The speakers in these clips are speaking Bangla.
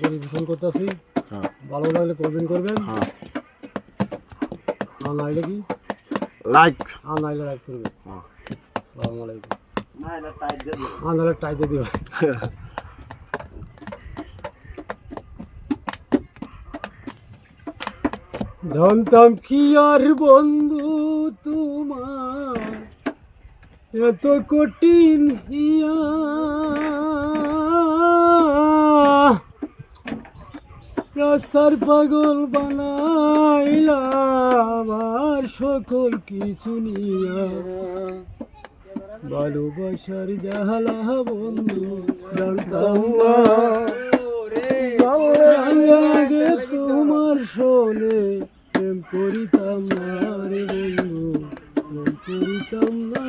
পরিবেশন করতেছি। হ্যাঁ ভালো লাগলে কমেন্ট করবেন, হ্যাঁ আর নাইলে কি লাইক আর নাইলে লাইক করবেন। হ্যাঁ আসসালামু আলাইকুম। আর নাইলে টাইট দিয়ে দিও। জানতাম কি আর বন্ধু তোমার এত কঠিন হিয়া, রাস্তার পাগল বানাইলা আমার সকল কিছু নিয়া। ভালোবাসার জাহালা বন্ধু জানতাম না, আগে তোমার শোনে প্রেম করিতাম না রে বন্ধু, প্রেম করিতাম না।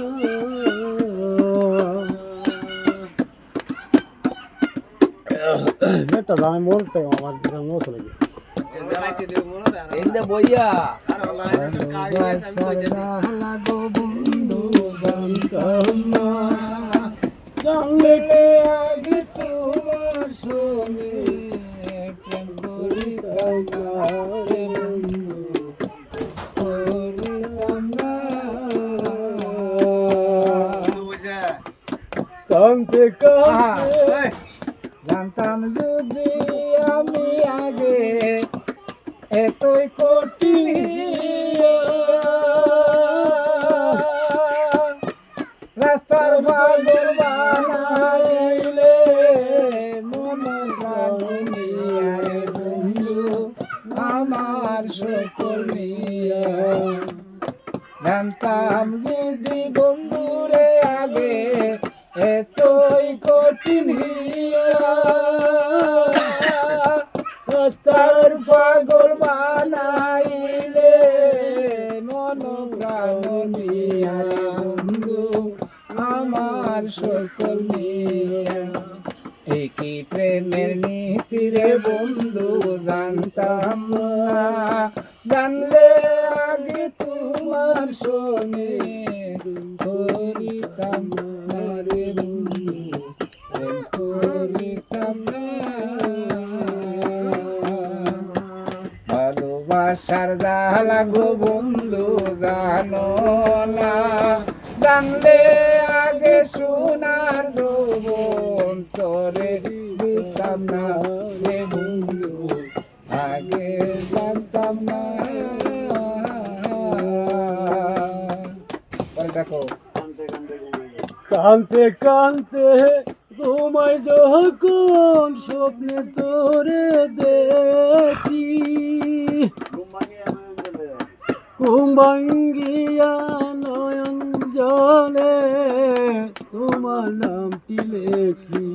একটা দাম বলতে আমার মতো লাগে বইয়া জানলে কে আগে তোমার শোনে প্রেম করিতাম না রে বন্ধু, করিতাম না। কানতে কানতে জানতাম যদি আমি আগে এতই কঠিন হিয়া, রাস্তার পাগল বানাইলে মন প্রাণিয়া রে বন্ধু আমার সকল নিয়া। জানতাম যদি বন্ধুরে আগে এতই কঠিন হিয়া, রাস্তার পাগল বানাইলে মন প্রাণ নিয়া রে বন্ধু আমার সকল নিয়া। একই প্রেমের নীতি রে বন্ধু জানতাম না, জানলে আগে তোমার শোনে করিতাম না রে বন্ধু, প্রেম করিতাম না। ভালোবাসার জালা গো বন্ধু জানো না, জানলে আগে সোনার যৌবন তোরে দিতাম না রে বন্ধু, আগে জানতাম না। দেখো কানতে কানতে ঘুমাই যখন স্বপ্নে তোরে দেখি, ঘুম ভাঙ্গিয়া নয়ন জলে তোমার নামটি লেখি।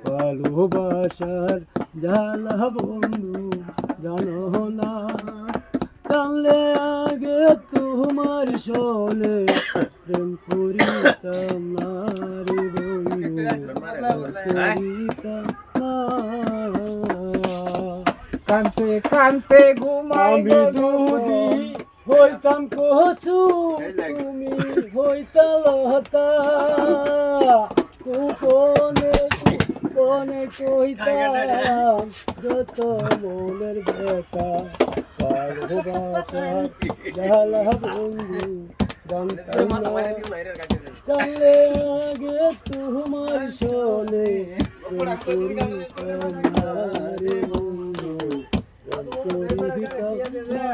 ভালোবাসার জ্বালা বন্ধু জানো না, জানলে আগে তোমার শোনে প্রেম করিতাম না রে বন্ধু, করিতাম না। কানতে কানতে ঘুমাই যদি হইতাম কসু তুমি হইতা লতা, কোনে কোনে কইতাম যত মনের ব্যথা। ভালোবাসার জ্বালা বন্ধু জানতাম না, জানলে আগে তোমার শোনে প্রেম করিতাম না রে বন্ধু, প্রেম করিতাম না।